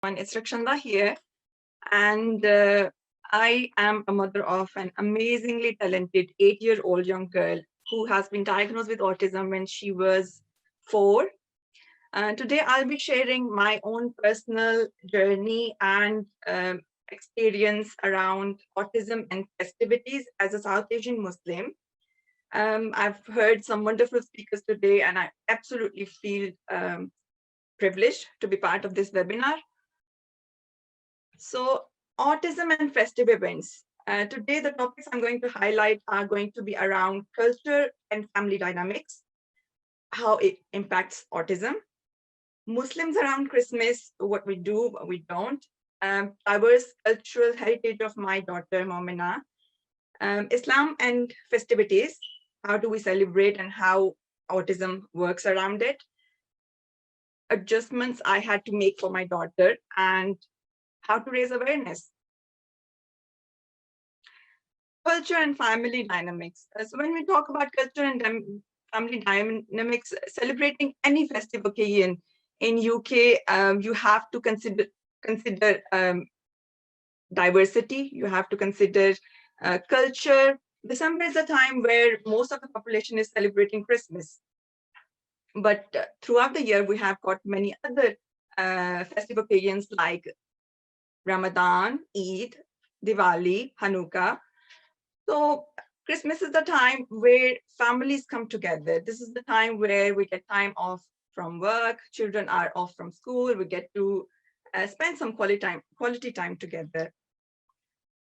It's Rakshanda here, and I am a mother of an amazingly talented 8-year-old young girl who has been diagnosed with autism when she was 4. Today, I'll be sharing my own personal journey and experience around autism and festivities as a South Asian Muslim. I've heard some wonderful speakers today, and I absolutely feel privileged to be part of this webinar. So, autism and festive events. Today, the topics I'm going to highlight are going to be around culture and family dynamics, how it impacts autism, Muslims around Christmas, what we do, what we don't, diverse cultural heritage of my daughter, Momina, Islam and festivities, how do we celebrate and how autism works around it, adjustments I had to make for my daughter, and how to raise awareness. Culture and family dynamics. So when we talk about culture and family dynamics, celebrating any festive occasion in UK, you have to consider diversity. You have to consider culture. December is a time where most of the population is celebrating Christmas. But throughout the year, we have got many other festive occasions like Ramadan, Eid, Diwali, Hanukkah. So Christmas is the time where families come together. This is the time where we get time off from work, children are off from school, we get to spend some quality time together.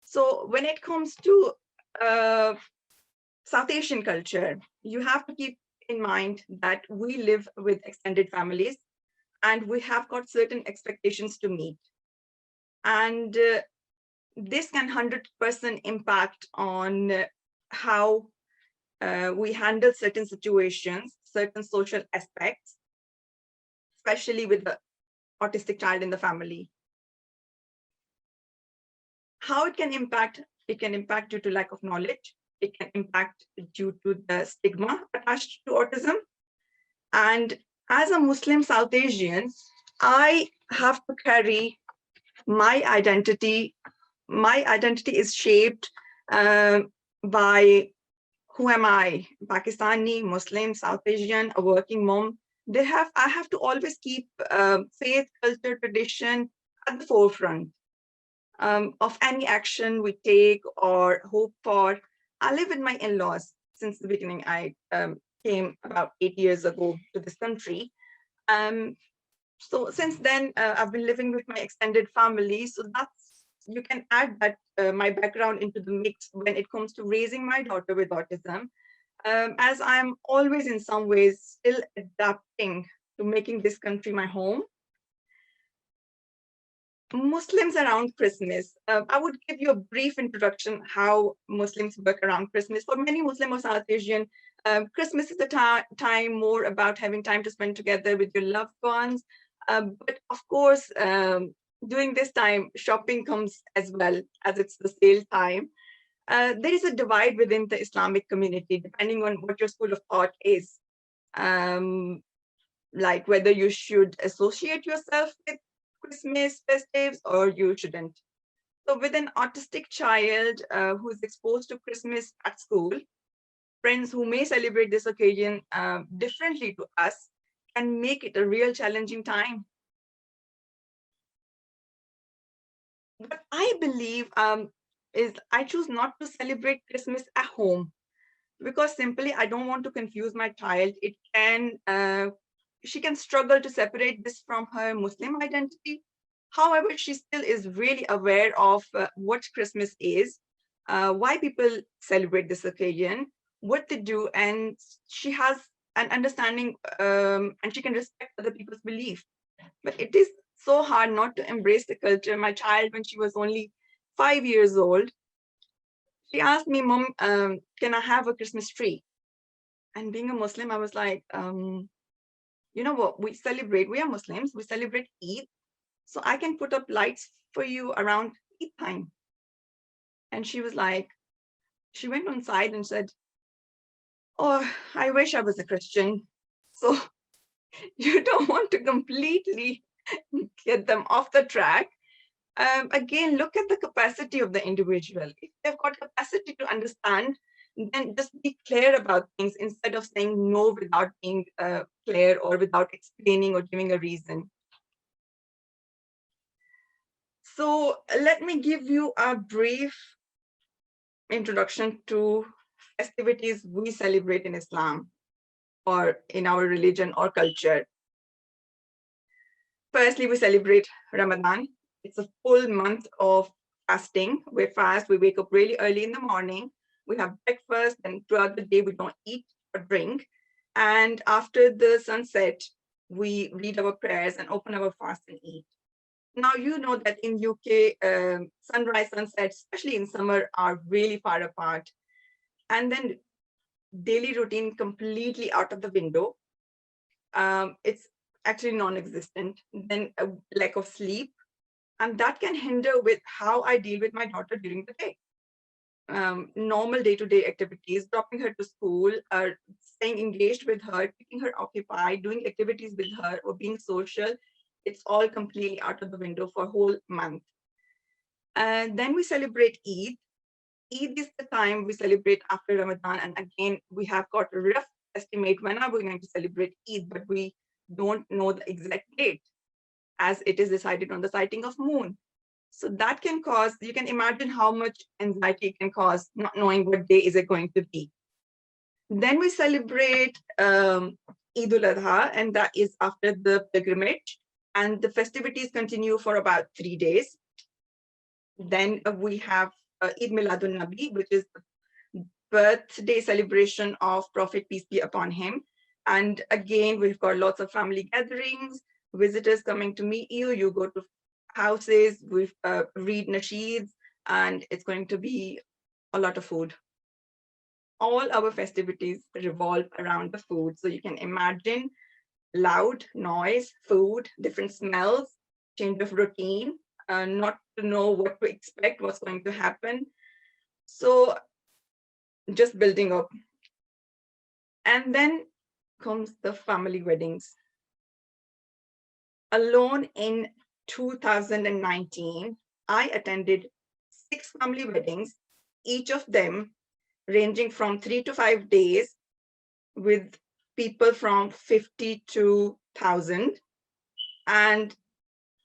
So when it comes to South Asian culture, you have to keep in mind that we live with extended families and we have got certain expectations to meet. And this can 100% impact on how we handle certain situations, certain social aspects, especially with the autistic child in the family. How it can impact due to lack of knowledge. It can impact due to the stigma attached to autism. And as a Muslim South Asian, I have to carry my identity. My identity is shaped by who am I? Pakistani, Muslim, South Asian, a working mom. I have to always keep faith, culture, tradition at the forefront of any action we take or hope for. I live with my in-laws since the beginning. I came about 8 years ago to this country. So since then, I've been living with my extended family. So you can add that my background into the mix when it comes to raising my daughter with autism, as I'm always in some ways still adapting to making this country my home. Muslims around Christmas. I would give you a brief introduction how Muslims work around Christmas. For many Muslim or South Asian, Christmas is the time more about having time to spend together with your loved ones. But of course, during this time, shopping comes as well, as it's the sale time. There is a divide within the Islamic community, depending on what your school of thought is. Like whether you should associate yourself with Christmas festives or you shouldn't. So with an autistic child who is exposed to Christmas at school, friends who may celebrate this occasion differently to us can make it a real challenging time. What I believe is I choose not to celebrate Christmas at home because simply I don't want to confuse my child. She can struggle to separate this from her Muslim identity. However, she still is really aware of what Christmas is, why people celebrate this occasion, what they do, and she has an understanding and she can respect other people's belief. But it is so hard not to embrace the culture. My child, when she was only 5 years old, she asked me, Mom, can I have a Christmas tree? And being a Muslim, I was like, you know what, we are Muslims, we celebrate Eid. So I can put up lights for you around Eid time. And she was like, she went on side and said, oh, I wish I was a Christian. So you don't want to completely get them off the track. Again, look at the capacity of the individual. If they've got capacity to understand, then just be clear about things instead of saying no without being clear or without explaining or giving a reason. So let me give you a brief introduction to festivities we celebrate in Islam or in our religion or culture. Firstly, we celebrate Ramadan. It's a full month of fasting. We fast, we wake up really early in the morning, we have breakfast, and throughout the day we don't eat or drink. And after the sunset, we read our prayers and open our fast and eat. Now, you know that in UK, sunrise, sunset, especially in summer, are really far apart. And then daily routine completely out of the window. It's actually non-existent. Then a lack of sleep, and that can hinder with how I deal with my daughter during the day. Normal day-to-day activities, dropping her to school, staying engaged with her, keeping her occupied, doing activities with her, or being social, it's all completely out of the window for a whole month. And then we celebrate Eid. Eid is the time we celebrate after Ramadan. And again, we have got a rough estimate when are we going to celebrate Eid, but we don't know the exact date as it is decided on the sighting of moon. So that can cause, you can imagine how much anxiety it can cause not knowing what day is it going to be. Then we celebrate Eid al-Adha, and that is after the pilgrimage. And the festivities continue for about 3 days. Then we have Eid Miladun Nabi, which is the birthday celebration of Prophet, peace be upon him. And again, we've got lots of family gatherings, visitors coming to meet you. You go to houses, we read nasheeds, and it's going to be a lot of food. All our festivities revolve around the food. So you can imagine loud noise, food, different smells, change of routine, not to know what to expect, what's going to happen. So just building up. And then comes the family weddings. Alone in 2019, I attended 6 family weddings, each of them ranging from 3 to 5 days, with people from 50 to 1,000. And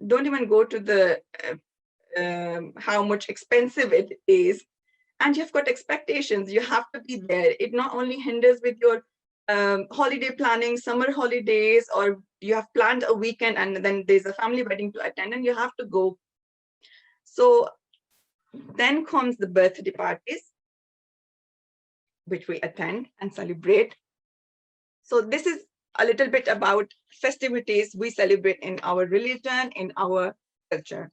don't even go to the how much expensive it is. And you've got expectations, you have to be there. It not only hinders with your holiday planning, summer holidays, or you have planned a weekend and then there's a family wedding to attend and you have to go. So then comes the birthday parties, which we attend and celebrate. So this is a little bit about festivities we celebrate in our religion, in our culture.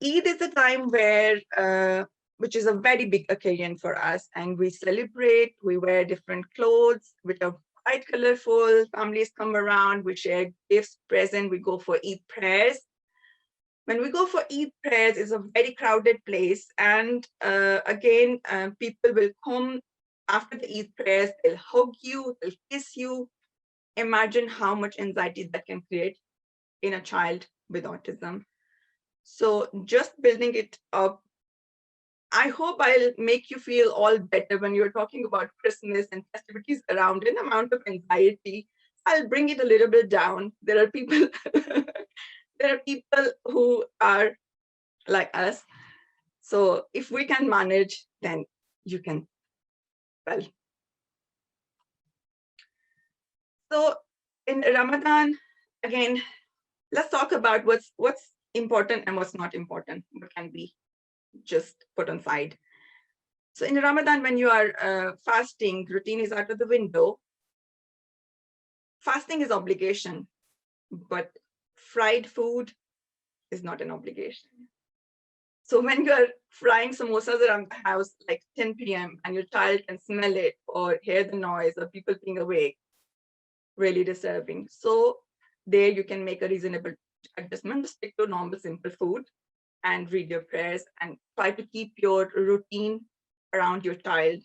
Eid is a time where, which is a very big occasion for us, and we celebrate, we wear different clothes, which are quite colorful, families come around, we share gifts, presents, we go for Eid prayers. When we go for Eid prayers, it's a very crowded place, and again, people will come after the Eid prayers, they'll hug you, they'll kiss you. Imagine how much anxiety that can create in a child with autism. So just building it up, I hope I'll make you feel all better when you're talking about Christmas and festivities around an amount of anxiety. I'll bring it a little bit down. There are people, there are people who are like us. So if we can manage, then you can. Well, so in Ramadan, again, let's talk about what's important and what's not important. What can be just put on side. So in Ramadan, when you are fasting, routine is out of the window. Fasting is obligation, but fried food is not an obligation. So when you're frying samosas around the house like 10 p.m. and your child can smell it or hear the noise or people being awake, really disturbing. So there you can make a reasonable adjustment, stick to normal, simple food and read your prayers and try to keep your routine around your child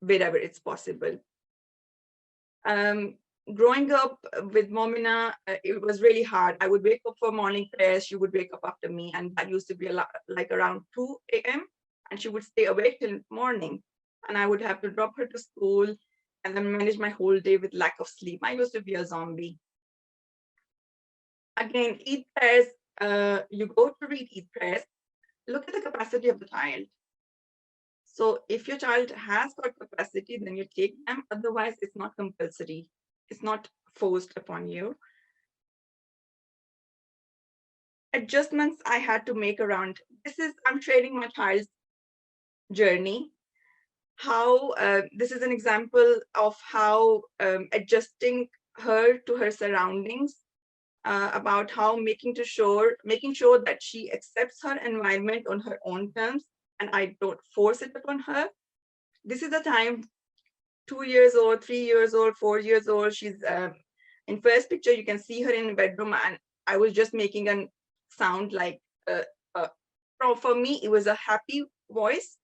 wherever it's possible. growing up with Momina, it was really hard. I would wake up for morning prayers. She would wake up after me, and that used to be like around 2 a.m. And she would stay awake till morning, and I would have to drop her to school and then manage my whole day with lack of sleep. I used to be a zombie. Again, Eid prayers, you go to read Eid prayers, look at the capacity of the child. So if your child has got capacity, then you take them. Otherwise, it's not compulsory. It's not forced upon you. Adjustments I had to make around this is, I'm sharing my child's journey. How this is an example of how adjusting her to her surroundings, about how making sure that she accepts her environment on her own terms, and I don't force it upon her. This is the time, 2 years old, 3 years old, 4 years old. She's in first picture, you can see her in the bedroom, and I was just making a sound like, for me, it was a happy voice,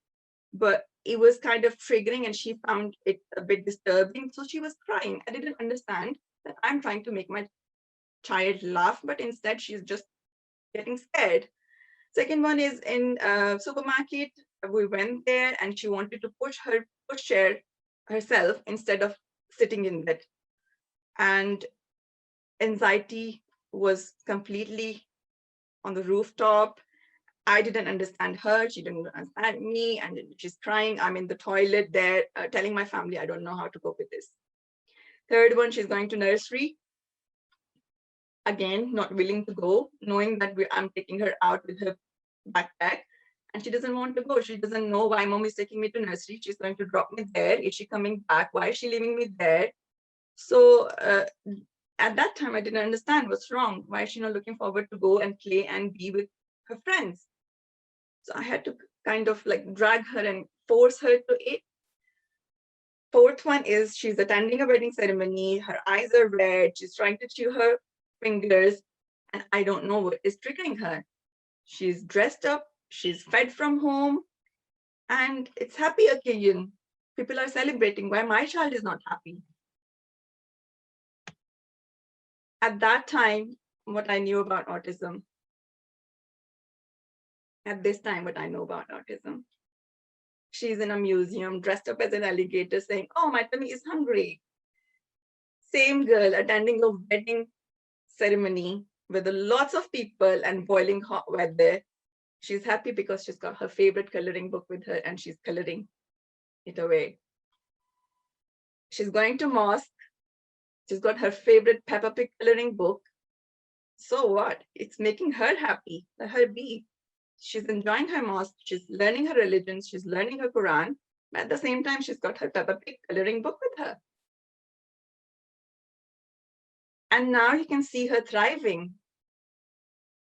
but it was kind of triggering, and she found it a bit disturbing. So she was crying. I didn't understand that I'm trying to make my child laugh, but instead she's just getting scared. Second one is in supermarket. We went there, and she wanted to push chair herself instead of sitting in bed, and anxiety was completely on the rooftop. I didn't understand her, she didn't understand me, and she's crying. I'm in the toilet there, telling my family I don't know how to cope with this. Third one, she's going to nursery. Again, not willing to go, knowing that I'm taking her out with her backpack, and she doesn't want to go. She doesn't know why mom is taking me to nursery. She's going to drop me there. Is she coming back? Why is she leaving me there? So at that time, I didn't understand what's wrong. Why is she not looking forward to go and play and be with her friends? So I had to kind of like drag her and force her to it. Fourth one is she's attending a wedding ceremony. Her eyes are red. She's trying to chew her fingers, and I don't know what is triggering her. She's dressed up. She's fed from home, and it's happy occasion. People are celebrating. Why my child is not happy? At that time, what I knew about autism. At this time, what I know about autism. She's in a museum dressed up as an alligator saying, oh, my tummy is hungry. Same girl attending a wedding ceremony with lots of people and boiling hot weather. She's happy because she's got her favorite coloring book with her and she's coloring it away. She's going to mosque. She's got her favorite Peppa Pig coloring book. So what? It's making her happy. Let her be. She's enjoying her mosque. She's learning her religion. She's learning her Quran. But at the same time, she's got her Peppa Pig coloring book with her. And now you can see her thriving.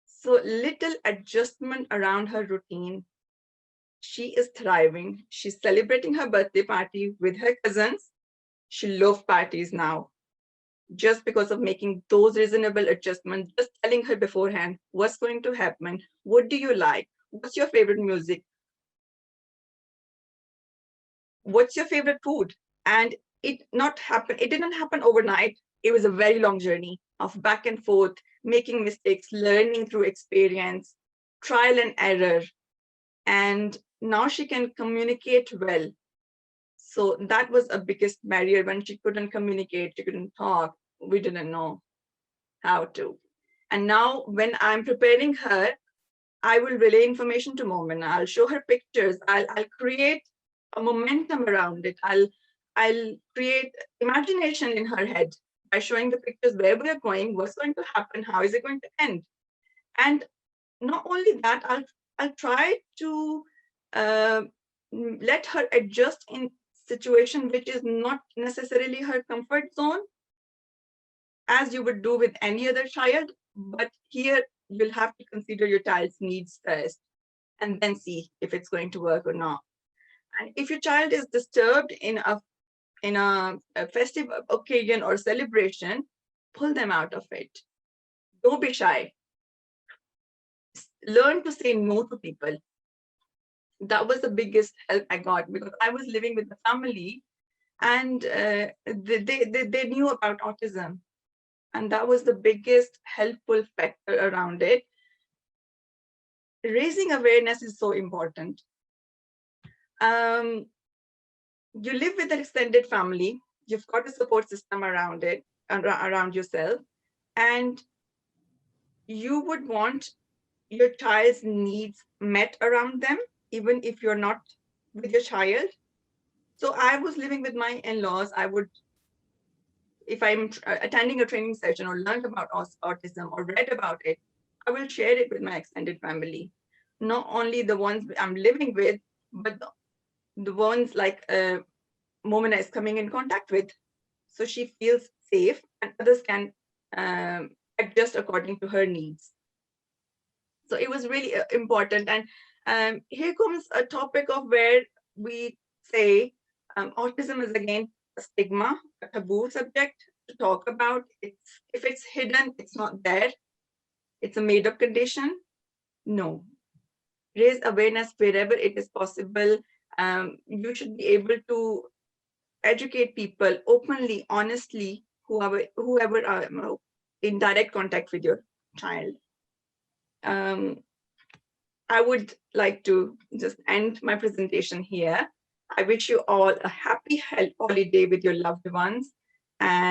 So little adjustment around her routine. She is thriving. She's celebrating her birthday party with her cousins. She loves parties now. Just because of making those reasonable adjustments, just telling her beforehand what's going to happen, what do you like, what's your favorite music, what's your favorite food. And it didn't happen overnight. It was a very long journey of back and forth, making mistakes, learning through experience, trial and error. And now she can communicate well. So that was a biggest barrier. When she couldn't communicate, she couldn't talk, we didn't know how to. And now when I'm preparing her, I will relay information to Momina. I'll show her pictures. I'll create a momentum around it. I'll create imagination in her head by showing the pictures where we are going, what's going to happen, how is it going to end. And not only that, I'll try to let her adjust in situation which is not necessarily her comfort zone, as you would do with any other child. But here you'll have to consider your child's needs first and then see if it's going to work or not. And if your child is disturbed in a festive occasion or celebration, pull them out of it. Don't be shy. Learn to say no to people. That was the biggest help I got, because I was living with the family and they knew about autism. And that was the biggest helpful factor around it. Raising awareness is so important. You live with an extended family, you've got a support system around it, around yourself, and you would want your child's needs met around them, even if you're not with your child. So I was living with my in-laws. I would, if I'm attending a training session or learned about autism or read about it, I will share it with my extended family. Not only the ones I'm living with, but the ones like Momina is coming in contact with. So she feels safe and others can adjust according to her needs. So it was really important. And here comes a topic of where we say autism is again a stigma, a taboo subject to talk about. If it's hidden, it's not there. It's a made-up condition. No. Raise awareness wherever it is possible. You should be able to educate people openly, honestly, whoever are in direct contact with your child. I would like to just end my presentation here. I wish you all a happy holiday with your loved ones. And